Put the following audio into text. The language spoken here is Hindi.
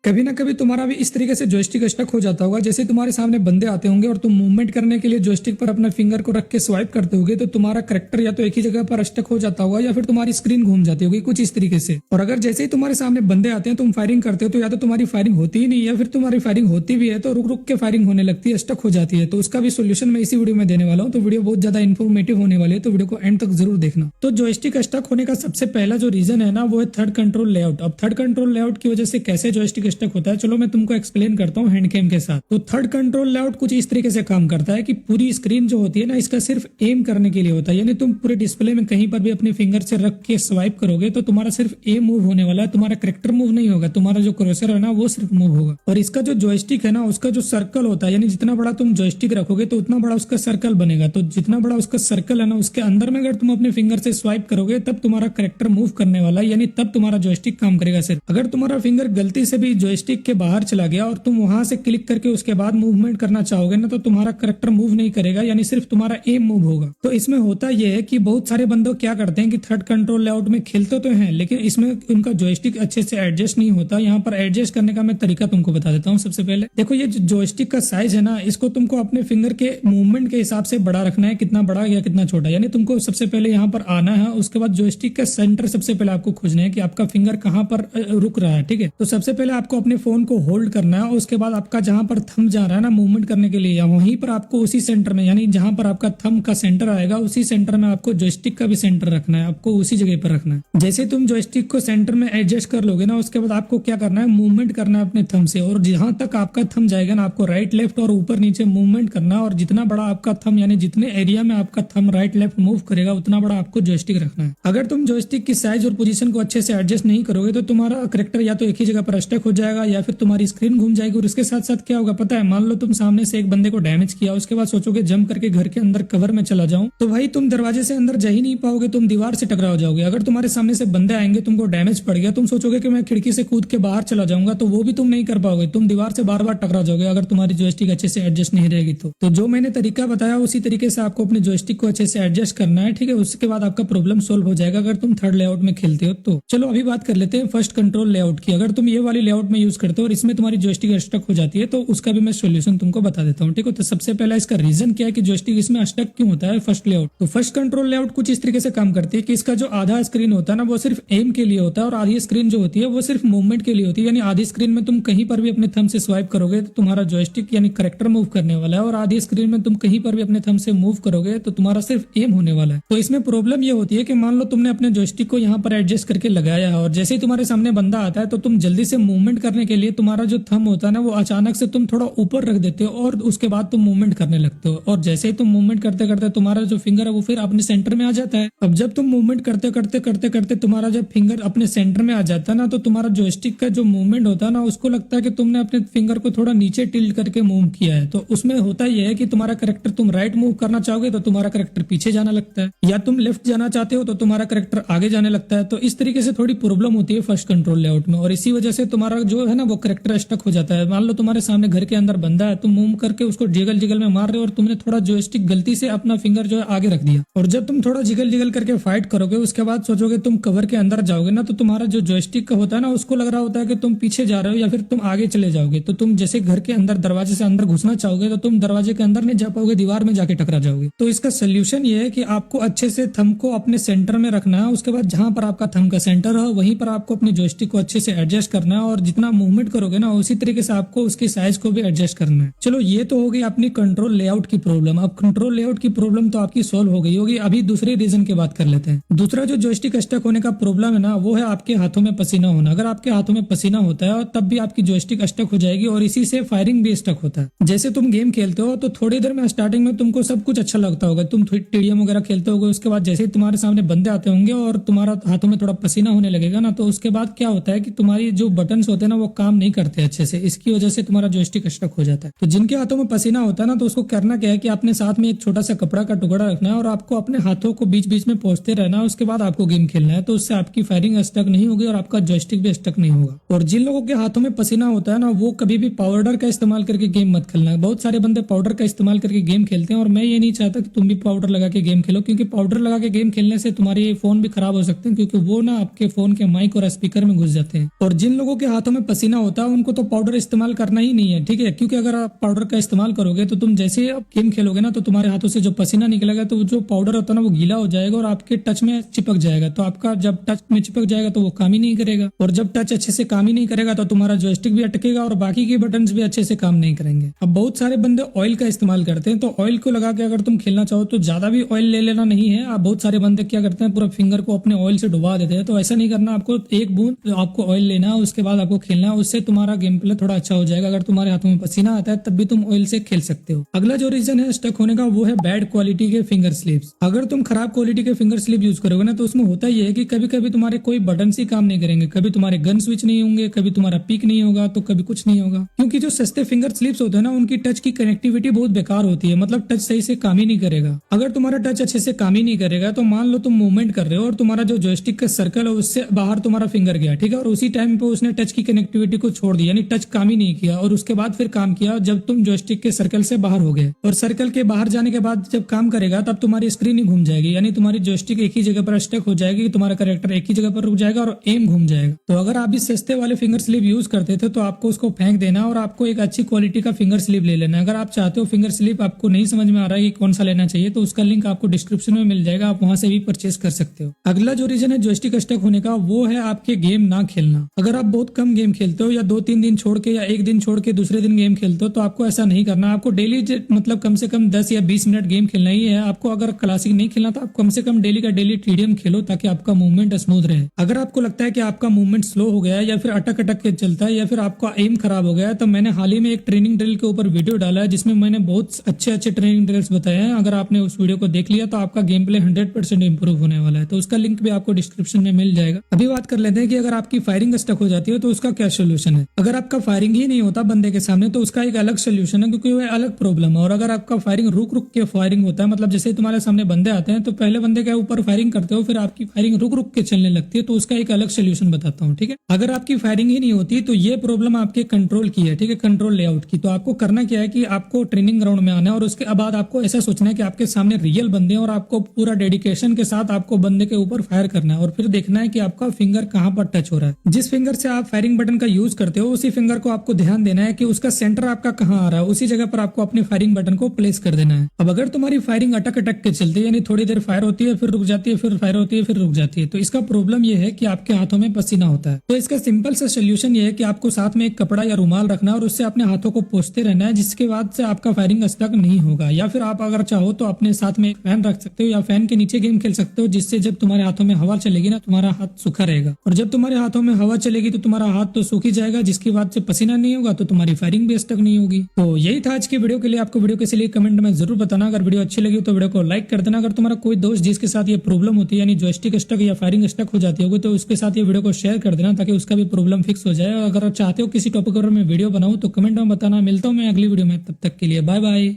कभी ना कभी तुम्हारा भी इस तरीके से जॉयस्टिक स्टक हो जाता होगा। जैसे तुम्हारे सामने बंदे आते होंगे और तुम मूवमेंट करने के लिए जॉयस्टिक पर अपना फिंगर को रख के स्वाइप करते होगे तो तुम्हारा करेक्टर या तो एक ही जगह पर स्टक हो जाता होगा या फिर तुम्हारी स्क्रीन घूम जाती होगी कुछ इस तरीके से। और अगर जैसे ही तुम्हारे सामने बंदे आते हैं तुम फायरिंग करते हो तो या तो तुम्हारी फायरिंग होती ही नहीं या फिर तुम्हारी फायरिंग होती भी है तो रुक रुक के फायरिंग होने लगती है, स्टक हो जाती है। तो उसका भी सोल्यूशन मैं इसी वीडियो में देने वाला हूँ। तो वीडियो बहुत ज्यादा इन्फॉर्मेटिव होने वाली है, तो वीडियो को एंड तक जरूर देखना। तो जॉयस्टिक स्टक होने का सबसे पहला जो रीजन है ना वो है थर्ड कंट्रोल लेआउट। अब थर्ड कंट्रोल लेआउट की वजह से कैसे जॉयस्टिक स्टक होता है चलो मैं तुमको एक्सप्लेन करता हूँ हैंड कैम के साथ। तो थर्ड कंट्रोल लेआउट कुछ इस तरीके से काम करता है कि पूरी स्क्रीन जो होती है ना इसका सिर्फ एम करने के लिए होता है, यानी तुम पूरे डिस्प्ले में कहीं पर भी अपने फिंगर से रख के स्वाइप करोगे तो तुम्हारा सिर्फ एम मूव होने वाला है, तुम्हारा करेक्टर मूव नहीं होगा, तुम्हारा जो क्रॉसर है ना वो सिर्फ मूव होगा। और इसका जो जॉयस्टिक है ना उसका जो सर्कल होता है, यानी जितना बड़ा तुम जॉयस्टिक रखोगे तो उतना बड़ा उसका सर्कल बनेगा। तो जितना बड़ा उसका सर्कल है ना उसके अंदर में अगर तुम अपने फिंगर से स्वाइप करोगे तब तुम्हारा करेक्टर मूव करने वाला है, यानी तब तुम्हारा जॉयस्टिक काम करेगा। सिर्फ अगर तुम्हारा फिंगर गलती से भी जॉयस्टिक के बाहर चला गया और तुम वहां से क्लिक करके उसके बाद मूवमेंट करना चाहोगे ना तो तुम्हारा करेक्टर मूव नहीं करेगा, यानी सिर्फ तुम्हारा एम मूव होगा। तो इसमें होता यह है कि बहुत सारे बंदे क्या करते हैं कि थर्ड कंट्रोल लेआउट में खेलते तो हैं लेकिन इसमें उनका जॉयस्टिक अच्छे से एडजस्ट नहीं होता। यहाँ पर एडजस्ट करने का मैं तरीका तुमको बता देता हूँ। सबसे पहले देखो ये जो जॉयस्टिक का साइज है ना इसको तुमको अपने फिंगर के मूवमेंट के हिसाब से बड़ा रखना है, कितना बड़ा या कितना छोटा। यानी तुमको सबसे पहले यहाँ पर आना है, उसके बाद जॉयस्टिक का सेंटर सबसे पहले आपको खोजना है कि आपका फिंगर कहाँ पर रुक रहा है। ठीक है, तो सबसे पहले आपको अपने फोन को होल्ड करना है और उसके बाद आपका जहां पर थंब जा रहा है ना मूवमेंट करने के लिए वहीं पर आपको उसी सेंटर में, यानी जहां पर आपका थंब का सेंटर आएगा उसी सेंटर में आपको जॉयस्टिक का भी सेंटर रखना है, आपको उसी जगह पर रखना है। जैसे तुम जॉयस्टिक को सेंटर में एडजस्ट कर लोगे ना उसके बाद आपको क्या करना है, मूवमेंट करना है अपने थंब से, और जहां तक आपका थंब जाएगा ना आपको राइट लेफ्ट और ऊपर नीचे मूवमेंट करना है। और जितना बड़ा आपका थंब यानी जितने एरिया में आपका थंब राइट लेफ्ट मूव करेगा उतना बड़ा आपको जॉयस्टिक रखना है। अगर तुम जॉयस्टिक की साइज और पोजीशन को अच्छे से एडजस्ट नहीं करोगे तो तुम्हारा करेक्टर या तो एक ही जगह पर स्टक हो जाएगा या फिर तुम्हारी स्क्रीन घूम जाएगी। और इसके साथ साथ क्या होगा पता है, मान लो तुम सामने से एक बंदे को डैमेज किया उसके बाद सोचोगे जंप करके घर के अंदर कवर में चला जाऊं तो भाई तुम दरवाजे से अंदर जा ही नहीं पाओगे, तुम दीवार से टकरा जाओगे। अगर तुम्हारे सामने से बंदे आएंगे तुमको डैमेज पड़ गया तुम सोचोगे कि मैं खिड़की से कूद के बाहर चला जाऊंगा तो वो भी तुम नहीं कर पाओगे, तुम दीवार से बार बार टकरा जाओगे अगर तुम्हारी जॉयस्टिक अच्छे से एडजस्ट नहीं रहेगी। तो जो मैंने तरीका बताया उसी तरीके से आपको अपने जॉयस्टिक को अच्छे से एडजस्ट करना है। ठीक है, उसके बाद आपका प्रॉब्लम सोल्व हो जाएगा अगर तुम थर्ड लेआउट में खेलते हो तो। चलो अभी बात कर लेते हैं फर्स्ट कंट्रोल लेआउट की। अगर तुम ये वाली लेआउट में यूज करते हो और इसमें तुम्हारी जॉयस्टिक स्टक हो जाती है तो उसका भी मैं सोल्यूशन तुमको बता देता हूँ। ठीक है, तो सबसे पहला इसका रीजन क्या है कि जॉयस्टिक इसमें स्टक क्यों होता है फर्स्ट लेआउट। तो फर्स्ट कंट्रोल लेआउट कुछ इस तरीके से काम करती है कि इसका जो आधा स्क्रीन होता है ना वो सिर्फ एम के लिए होता है और आधी स्क्रीन जो होती है वो सिर्फ मूवमेंट के लिए होती है। यानी आधी स्क्रीन में तुम कहीं पर भी अपने थंब से स्वाइप करोगे तो तुम्हारा जॉयस्टिक यानी करेक्टर मूव करने वाला है, और आधी स्क्रीन में तुम कहीं पर भी अपने थंब से मूव करोगे तो तुम्हारा सिर्फ एम होने वाला है। तो इसमें प्रॉब्लम ये होती है कि मान लो तुमने अपने जॉयस्टिक को यहाँ पर एडजस्ट करके लगाया है और जैसे ही तुम्हारे सामने बंदा आता है तो तुम जल्दी से मूवमेंट करने के लिए तुम्हारा जो थंब होता है ना वो अचानक से तुम थोड़ा ऊपर रख देते हो और उसके बाद तुम मूवमेंट करने लगते हो। और जैसे ही तुम मूवमेंट करते करते तुम्हारा जो फिंगर है वो फिर अपने सेंटर में आ जाता है। अब जब तुम मूवमेंट करते करते करते करते तुम्हारा जब फिंगर अपने सेंटर में आ जाता है ना तो तुम्हारा जॉयस्टिक का जो मूवमेंट होता है ना उसको लगता है कि तुमने अपने फिंगर को थोड़ा नीचे टिल्ट करके मूव किया है। तो उसमें होता यह है कि तुम्हारा करेक्टर, तुम राइट मूव करना चाहोगे तो तुम्हारा करेक्टर पीछे जाना लगता है, या तुम लेफ्ट जाना चाहते हो तो तुम्हारा करेक्टर आगे जाने लगता है। तो इस तरीके से थोड़ी प्रॉब्लम होती है फर्स्ट कंट्रोल लेआउट में और इसी वजह से तुम्हारा जो है ना वो करेक्टर स्टक हो जाता है। मान लो तुम्हारे सामने घर के अंदर बंदा है, तुम मूव करके उसको जिगल जिगल में मार रहे हो और तुमने थोड़ा जॉयस्टिक गलती से अपना फिंगर जो है आगे रख दिया, और जब तुम थोड़ा जिगल जिगल करके फाइट करोगे उसके बाद सोचोगे तुम कवर के अंदर जाओगे ना तो तुम्हारा जो जॉयस्टिक का होता है ना उसको लग रहा होता है कि तुम पीछे जा रहे हो या फिर तुम आगे चले जाओगे। तो तुम जैसे घर के अंदर दरवाजे से अंदर घुसना चाहोगे तो तुम दरवाजे के अंदर नहीं जा पाओगे, दीवार में जाके टकरा जाओगे। तो इसका सोल्यूशन ये है कि आपको अच्छे से थंब को अपने सेंटर में रखना है, उसके बाद जहां पर आपका थंब का सेंटर हो वहीं पर आपको अपने जॉयस्टिक को अच्छे से एडजस्ट करना है और जितना मूवमेंट करोगे ना उसी तरीके से आपको उसकी साइज को भी एडजस्ट करना है। चलो ये तो हो गई अपनी कंट्रोल लेआउट की प्रॉब्लम। अब कंट्रोल लेआउट की प्रॉब्लम तो आपकी सोल्व हो गई होगी। अभी दूसरे रीजन की बात कर लेते हैं। दूसरा जो जॉयस्टिक स्टक होने का प्रॉब्लम है ना वो है आपके हाथों में पसीना होना। अगर आपके हाथों में पसीना होता है तब भी आपकी जॉयस्टिक स्टक हो जाएगी और इसी से फायरिंग भी स्टक होता है। जैसे तुम गेम खेलते हो तो थोड़ी देर में स्टार्टिंग में तुमको सब कुछ अच्छा लगता होगा, तुम टीडीएम वगैरह खेलते होगे, उसके बाद जैसे ही तुम्हारे सामने बंदे आते होंगे और तुम्हारा हाथों में थोड़ा पसीना होने लगेगा ना तो उसके बाद क्या होता है कि तुम्हारी जो बटन्स होते हैं ना वो काम नहीं करते अच्छे से, इसकी वजह से तुम्हारा जॉयस्टिक स्टक हो जाता है। तो जिनके हाथों में पसीना होता है ना तो उसको करना क्या है कि अपने साथ में एक छोटा सा कपड़ा का टुकड़ा रखना है और आपको अपने हाथों को बीच बीच में पोंछते रहना है, उसके बाद आपको गेम खेलना है। तो उससे आपकी फायरिंग स्टक नहीं होगी और आपका जॉयस्टिक भी स्टक नहीं होगा। और जिन लोगों के हाथों में पसीना होता है ना वो कभी भी पाउडर का इस्तेमाल करके गेम मत खेलना है। बहुत सारे बंदे पाउडर का इस्तेमाल करके गेम खेलते हैं और मैं ये नहीं चाहता कि तुम भी पाउडर लगा के गेम खेलो, क्योंकि पाउडर लगा के गेम खेलने से तुम्हारे फोन भी खराब हो सकते हैं, क्योंकि वो ना आपके फोन के माइक और स्पीकर में घुस जाते हैं। और जिन लोगों के हाथों में पसीना होता है उनको तो पाउडर इस्तेमाल करना ही नहीं है, ठीक है, क्योंकि अगर आप पाउडर का इस्तेमाल करोगे तो तुम जैसे ही गेम खेलोगे ना तो तुम्हारे हाथों से जो पसीना निकलेगा तो जो पाउडर होता है ना वो गीला हो जाएगा और आपके टच में चिपक जाएगा। तो आपका जब टच में चिपक जाएगा तो वो काम ही नहीं करेगा, और जब टच अच्छे से काम ही नहीं करेगा तो तुम्हारा जॉयस्टिक भी अटकेगा और बाकी के बटन भी अच्छे से काम नहीं करेंगे। अब बहुत सारे बंदे ऑयल का इस्तेमाल करते हैं, तो ऑयल को लगा के अगर तुम खेलना चाहो तो ज्यादा भी ऑयल ले लेना नहीं है। आप बहुत सारे बंदे क्या करते हैं पूरा फिंगर को अपने ऑयल से डुबा देते हैं, तो ऐसा नहीं करना। आपको एक बूंद आपको ऑयल लेना है, उसके बाद आपको खेलना है, उससे तुम्हारा गेम प्ले थोड़ा अच्छा हो जाएगा। अगर तुम्हारे हाथों में पसीना आता है तब भी तुम ऑयल से खेल सकते हो। अगला जो रीजन है स्टक होने का वो है बैड क्वालिटी के फिंगर स्लिप्स। अगर तुम खराब क्वालिटी के फिंगर स्लिप यूज करोगे ना तो उसमें होता ही है कि कभी कभी तुम्हारे कोई बटन ही काम नहीं करेंगे, कभी तुम्हारे गन स्विच नहीं होंगे, कभी तुम्हारा पिक नहीं होगा, तो कभी कुछ नहीं होगा। क्योंकि जो सस्ते फिंगर स्लिप्स होते हैं ना उनकी टच की कनेक्टिविटी बहुत बेकार होती है, मतलब टच सही से काम ही नहीं करेगा। अगर तुम्हारा टच अच्छे से काम ही नहीं करेगा तो मान लो तुम मूवमेंट कर रहे हो और तुम्हारा जो जॉयस्टिक का सर्कल है उससे बाहर तुम्हारा फिंगर गया, ठीक है, और उसी टाइम पे उसने टच की कनेक्टिविटी को छोड़ दिया, यानी टच काम ही नहीं किया, और उसके बाद फिर काम किया जब तुम जॉयस्टिक के सर्कल से बाहर हो गए। और सर्कल के बाहर जाने के बाद जब काम करेगा तब तुम्हारी स्क्रीन ही घूम जाएगी, यानी तुम्हारी जॉयस्टिक एक ही जगह पर स्टक हो जाएगी, तुम्हारा कैरेक्टर एक ही जगह पर रुक जाएगा और एम घूम जाएगा। तो अगर आप भी सस्ते वाले फिंगर स्लिप यूज करते थे तो आपको उसको फेंक देना और आपको एक अच्छी क्वालिटी का फिंगर स्लिप ले लेना। अगर आप चाहते हो फिंगर स्लिप आपको नहीं समझ में आ रहा है कि कौन सा लेना चाहिए तो उसका लिंक आपको डिस्क्रिप्शन में मिल जाएगा, आप वहां से भी परचेस कर सकते हो। अगला जो रीजन है जॉयस्टिक स्टक होने का वो है आपके गेम ना खेलना। अगर आप बहुत कम गेम खेलते हो या 2-3 दिन छोड़ के या एक दिन छोड़ के दूसरे दिन गेम खेलते हो तो आपको ऐसा नहीं करना। आपको डेली मतलब कम से कम 10 या 20 मिनट गेम खेलना ही है। आपको अगर क्लासिक नहीं खेलना तो आप कम से कम डेली का डेली टीडीएम खेलो ताकि आपका मूवमेंट स्मूथ रहे। अगर आपको लगता है कि आपका मूवमेंट स्लो हो गया है या फिर अटक अटक के चलता है या फिर आपका एम खराब हो गया है तो मैंने हाल ही में एक ट्रेनिंग ड्रिल के ऊपर वीडियो डाला है जिसमें मैंने बहुत अच्छे ट्रेनिंग ड्रिल्स बताए हैं। अगर आपने उस वीडियो को देख लिया तो आपका गेम प्ले 100% इंप्रूव होने वाला है, तो उसका लिंक भी आपको डिस्क्रिप्शन में मिल जाएगा। अभी बात कर लेते हैं कि अगर आपकी फायरिंग स्टक हो जाती है तो उसका क्या सोल्यूशन है। अगर आपका फायरिंग ही नहीं होता बंदे के सामने तो उसका एक अलग सोल्यूशन है, क्योंकि वो अलग प्रॉब्लम है। और अगर आपका फायरिंग रुक रुक के फायरिंग होता है, मतलब जैसे तुम्हारे सामने बंदे आते हैं तो पहले बंदे के ऊपर फायरिंग करते हो फिर आपकी फायरिंग रुक रुक के चलने लगती है, तो उसका एक अलग सोल्यूशन बताता हूँ, ठीक है। अगर आपकी फायरिंग ही नहीं होती तो ये प्रॉब्लम आपके कंट्रोल की है, ठीक है, कंट्रोल लेआउट की। तो आपको करना क्या है कि आपको ट्रेनिंग ग्राउंड में आना है और उसके बाद आपको ऐसा सोचना है कि आपके सामने रियल बंदे हैं और आपको पूरा डेडिकेशन के साथ आपको बंदे के ऊपर फायर करना है और फिर देखना है कि आपका फिंगर कहाँ पर टच हो रहा है। जिस फिंगर से आप फायरिंग बटन का यूज करते हो उसी फिंगर को आपको ध्यान देना है कि उसका सेंटर आपका कहाँ आ रहा है, उसी जगह पर आपको अपने फायरिंग बटन को प्लेस कर देना है। अब अगर तुम्हारी फायरिंग अटक अटक के चलती है, यानी थोड़ी देर फायर होती है फिर रुक जाती है, फिर फायर होती है फिर रुक जाती है, तो इसका प्रॉब्लम ये है कि आपके हाथों में पसीना होता है। तो इसका सिंपल सा सोल्यूशन ये है कि आपको साथ में एक कपड़ा या रुमाल रखना है और उससे अपने हाथों को पोंछते रहना है, जिसके बाद से आपका फायरिंग स्टक नहीं होगा। या फिर आप अगर चाहो तो अपने साथ में एक फैन रख सकते हो या फैन के नीचे गेम खेल सकते हो, जिससे जब तुम्हारे हाथों में हवा चलेगी ना तुम्हारा हाथ सूखा रहेगा, और जब तुम्हारे हाथों में हवा चलेगी तो तुम्हारा हाथ तो सूख ही जाएगा, जिसकी बाद से पसीना नहीं होगा तो तुम्हारी फायरिंग भी स्टक नहीं होगी। तो यही था आज की वीडियो के लिए। आपको वीडियो कैसे लगी कमेंट में जरूर बताना। अगर वीडियो अच्छी लगी तो वीडियो को लाइक कर देना। अगर तुम्हारा कोई दोस्त जिसके साथ ये प्रॉब्लम होती है यानी जॉयस्टिक स्टक या फायरिंग स्टक हो जाती होगी तो उसके साथ ये वीडियो को शेयर कर देना ताकि उसका भी प्रॉब्लम फिक्स हो जाए। अगर चाहते हो किसी टॉपिक पर मैं वीडियो बनाऊं तो कमेंट में बताना। मिलता हूं मैं अगली वीडियो में, तब तक के लिए बाय बाय।